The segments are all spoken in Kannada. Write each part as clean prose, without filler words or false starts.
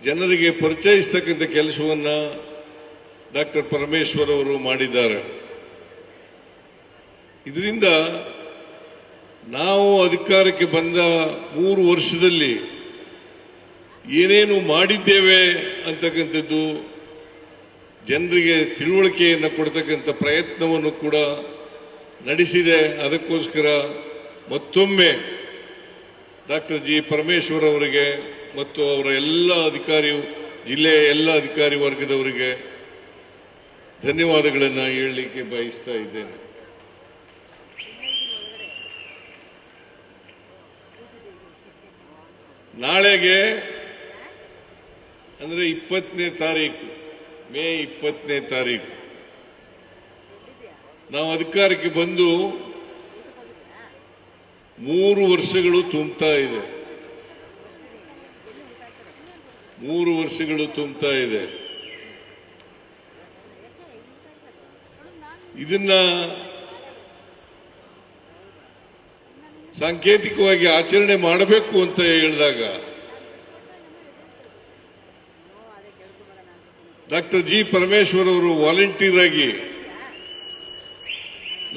ಜನರಿಗೆ ಪರಿಚಯಿಸತಕ್ಕಂಥ ಕೆಲಸವನ್ನ ಡಾಕ್ಟರ್ ಪರಮೇಶ್ವರ್ ಅವರು ಮಾಡಿದ್ದಾರೆ. ಇದರಿಂದ ನಾವು ಅಧಿಕಾರಕ್ಕೆ ಬಂದ 3 ವರ್ಷದಲ್ಲಿ ಏನೇನು ಮಾಡಿದ್ದೇವೆ ಅಂತಕ್ಕಂಥದ್ದು ಜನರಿಗೆ ತಿಳುವಳಿಕೆಯನ್ನು ಕೊಡ್ತಕ್ಕಂಥ ಪ್ರಯತ್ನವನ್ನು ಕೂಡ ನಡೆಸಿದೆ. ಅದಕ್ಕೋಸ್ಕರ ಮತ್ತೊಮ್ಮೆ ಡಾಕ್ಟರ್ ಜಿ ಪರಮೇಶ್ವರ್ ಅವರಿಗೆ ಮತ್ತು ಅವರ ಎಲ್ಲ ಜಿಲ್ಲೆಯ ಎಲ್ಲ ಅಧಿಕಾರಿ ವರ್ಗದವರಿಗೆ ಧನ್ಯವಾದಗಳನ್ನು ಹೇಳಲಿಕ್ಕೆ ಬಯಸ್ತಾ ಇದ್ದೇನೆ. ನಾಳೆಗೆ ಅಂದರೆ 20ನೇ ತಾರೀಕು, ಮೇ 20ನೇ ತಾರೀಕು ನಾವು ಅಧಿಕಾರಕ್ಕೆ ಬಂದು 3 ವರ್ಷಗಳು ತುಂಬುತ್ತಾ ಇದೆ. 3 ವರ್ಷಗಳು ತುಂಬುತ್ತಾ ಇದೆ. ಇದನ್ನ ಸಾಂಕೇತಿಕವಾಗಿ ಆಚರಣೆ ಮಾಡಬೇಕು ಅಂತ ಹೇಳಿದಾಗ ಡಾಕ್ಟರ್ ಜಿ ಪರಮೇಶ್ವರ್ ಅವರು ವಾಲಂಟಿಯರ್ ಆಗಿ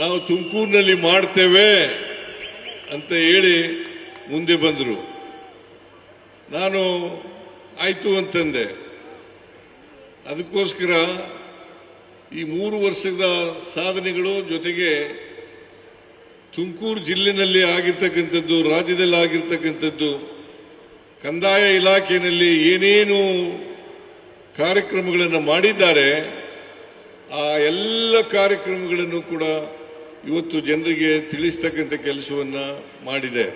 ನಾವು ತುಮಕೂರಿನಲ್ಲಿ ಮಾಡ್ತೇವೆ ಅಂತ ಹೇಳಿ ಮುಂದೆ ಬಂದರು. ನಾನು ಆಯ್ತು ಅಂತಂದೆ. ಅದಕ್ಕೋಸ್ಕರ ಈ 3 ವರ್ಷದ ಸಾಧನೆಗಳು ಜೊತೆಗೆ ತುಮಕೂರು ಜಿಲ್ಲೆನಲ್ಲಿ ಆಗಿರ್ತಕ್ಕಂಥದ್ದು, ರಾಜ್ಯದಲ್ಲಿ ಆಗಿರ್ತಕ್ಕಂಥದ್ದು, ಕಂದಾಯ ಇಲಾಖೆಯಲ್ಲಿ ಏನೇನು ಕಾರ್ಯಕ್ರಮಗಳನ್ನು ಮಾಡಿದ್ದಾರೆ ಆ ಎಲ್ಲ ಕಾರ್ಯಕ್ರಮಗಳನ್ನು ಕೂಡ ಇವತ್ತು ಜನರಿಗೆ ತಿಳಿಸ್ತಕ್ಕಂಥ ಕೆಲಸವನ್ನ ಮಾಡಿದೆ.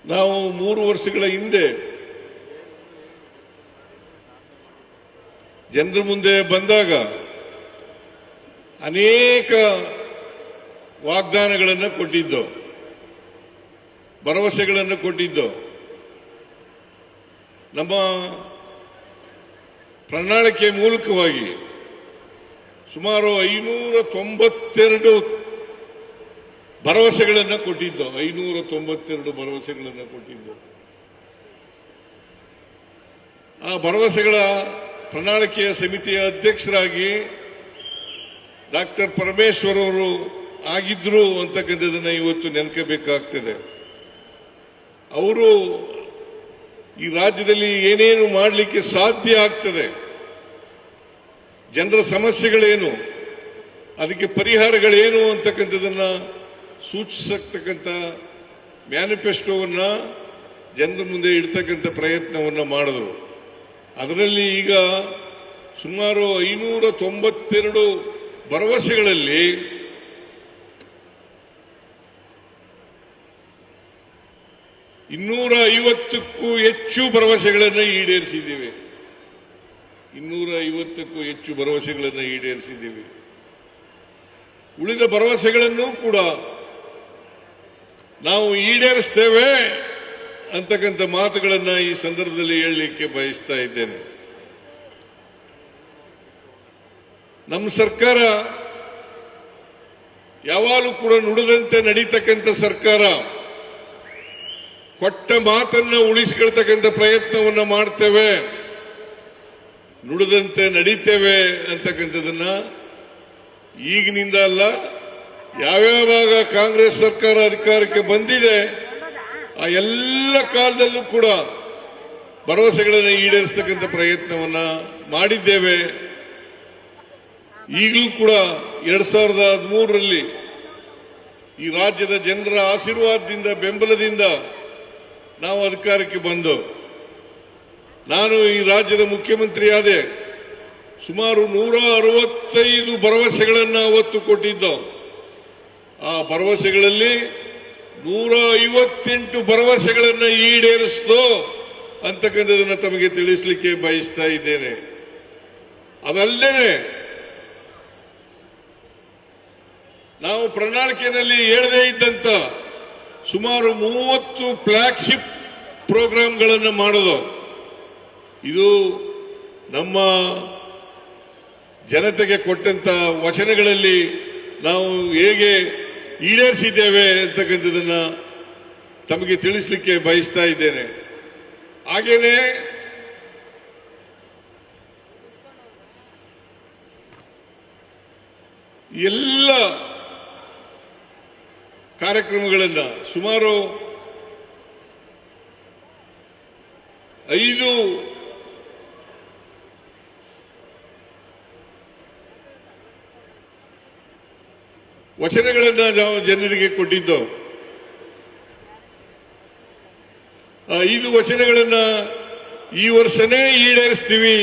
ನಾವು 3 ವರ್ಷಗಳ ಹಿಂದೆ ಜನರ ಮುಂದೆ ಬಂದಾಗ ಅನೇಕ ವಾಗ್ದಾನಗಳನ್ನು ಕೊಟ್ಟಿದ್ದು, ಭರವಸೆಗಳನ್ನು ಕೊಟ್ಟಿದ್ದು. ನಮ್ಮ ಪ್ರಣಾಳಿಕೆ ಮೂಲಕವಾಗಿ ಸುಮಾರು 592 ಭರವಸೆಗಳನ್ನು ಕೊಟ್ಟಿದ್ದು. 592 ಭರವಸೆಗಳನ್ನು ಕೊಟ್ಟಿದ್ದು. ಆ ಭರವಸೆಗಳ ಪ್ರಣಾಳಿಕೆಯ ಸಮಿತಿಯ ಅಧ್ಯಕ್ಷರಾಗಿ ಡಾಕ್ಟರ್ ಪರಮೇಶ್ವರ್ ಅವರು ಆಗಿದ್ರು ಅಂತಕ್ಕಂಥದ್ದನ್ನು ಇವತ್ತು ನೆನಪಬೇಕಾಗ್ತದೆ. ಅವರು ಈ ರಾಜ್ಯದಲ್ಲಿ ಏನೇನು ಮಾಡಲಿಕ್ಕೆ ಸಾಧ್ಯ ಆಗ್ತದೆ, ಜನರ ಸಮಸ್ಯೆಗಳೇನು, ಅದಕ್ಕೆ ಪರಿಹಾರಗಳೇನು ಅಂತಕ್ಕಂಥದ್ದನ್ನ ಸೂಚಿಸತಕ್ಕಂಥ ಮ್ಯಾನಿಫೆಸ್ಟೋವನ್ನ ಜನರ ಮುಂದೆ ಇಡ್ತಕ್ಕಂಥ ಪ್ರಯತ್ನವನ್ನ ಮಾಡಿದ್ರು. ಅದರಲ್ಲಿ ಈಗ ಸುಮಾರು 592 ಭರವಸೆಗಳಲ್ಲಿ 250ಕ್ಕೂ ಹೆಚ್ಚು ಭರವಸೆಗಳನ್ನು ಈಡೇರಿಸಿದ್ದೇವೆ. 250ಕ್ಕೂ ಹೆಚ್ಚು ಭರವಸೆಗಳನ್ನು ಈಡೇರಿಸಿದ್ದೇವೆ. ಉಳಿದ ಭರವಸೆಗಳನ್ನು ಕೂಡ ನಾವು ಈಡೇರಿಸ್ತೇವೆ ಅಂತಕ್ಕಂಥ ಮಾತುಗಳನ್ನು ಈ ಸಂದರ್ಭದಲ್ಲಿ ಹೇಳಲಿಕ್ಕೆ ಬಯಸ್ತಾ ಇದ್ದೇನೆ. ನಮ್ಮ ಸರ್ಕಾರ ಯಾವಾಗಲೂ ಕೂಡ ನುಡಿದಂತೆ ನಡೀತಕ್ಕಂಥ ಸರ್ಕಾರ. ಕೊಟ್ಟ ಮಾತನ್ನ ಉಳಿಸಿಕೊಳ್ತಕ್ಕಂಥ ಪ್ರಯತ್ನವನ್ನು ಮಾಡ್ತೇವೆ, ನುಡಿದಂತೆ ನಡೀತೇವೆ ಅಂತಕ್ಕಂಥದನ್ನ ಈಗಿನಿಂದ ಅಲ್ಲ, ಯಾವ್ಯಾವಾಗ ಕಾಂಗ್ರೆಸ್ ಸರ್ಕಾರ ಅಧಿಕಾರಕ್ಕೆ ಬಂದಿದೆ ಆ ಎಲ್ಲ ಕಾಲದಲ್ಲೂ ಕೂಡ ಭರವಸೆಗಳನ್ನು ಈಡೇರಿಸತಕ್ಕಂಥ ಪ್ರಯತ್ನವನ್ನ ಮಾಡಿದ್ದೇವೆ. ಈಗಲೂ ಕೂಡ 2013ರಲ್ಲಿ ಈ ರಾಜ್ಯದ ಜನರ ಆಶೀರ್ವಾದದಿಂದ, ಬೆಂಬಲದಿಂದ ನಾವು ಅಧಿಕಾರಕ್ಕೆ ಬಂದು ನಾನು ಈ ರಾಜ್ಯದ ಮುಖ್ಯಮಂತ್ರಿಯಾದೆ. ಸುಮಾರು 165 ಭರವಸೆಗಳನ್ನು ಅವತ್ತು ಕೊಟ್ಟಿದ್ದು. ಆ ಭರವಸೆಗಳಲ್ಲಿ 158 ಭರವಸೆಗಳನ್ನು ಈಡೇರಿಸಿತು ಅಂತಕ್ಕಂಥದನ್ನು ತಮಗೆ ತಿಳಿಸಲಿಕ್ಕೆ ಬಯಸ್ತಾ ಇದ್ದೇನೆ. ಅದಲ್ಲದೆ ನಾವು ಪ್ರಣಾಳಿಕೆಯಲ್ಲಿ ಹೇಳದೇ ಇದ್ದಂತ ಸುಮಾರು 30 ಫ್ಲಾಗ್ಶಿಪ್ ಪ್ರೋಗ್ರಾಂಗಳನ್ನು ಮಾಡೋದು. ಇದು ನಮ್ಮ ಜನತೆಗೆ ಕೊಟ್ಟಂತ ವಚನಗಳಲ್ಲಿ ನಾವು ಹೇಗೆ ಈಡೇರಿಸಿದ್ದೇವೆ ಅಂತಕ್ಕಂಥದನ್ನ ತಮಗೆ ತಿಳಿಸಲಿಕ್ಕೆ ಬಯಸ್ತಾ ಇದ್ದೇನೆ. ಹಾಗೇನೆ ಎಲ್ಲ ಕಾರ್ಯಕ್ರಮಗಳನ್ನು ಸುಮಾರು 5 ವಚನಗಳನ್ನು ನಾವು ಜನರಿಗೆ ಕೊಟ್ಟಿದ್ದು. ಆ 5 ವಚನಗಳನ್ನು ಈ ವರ್ಷನೇ ಈಡೇರಿಸ್ತೀವಿ.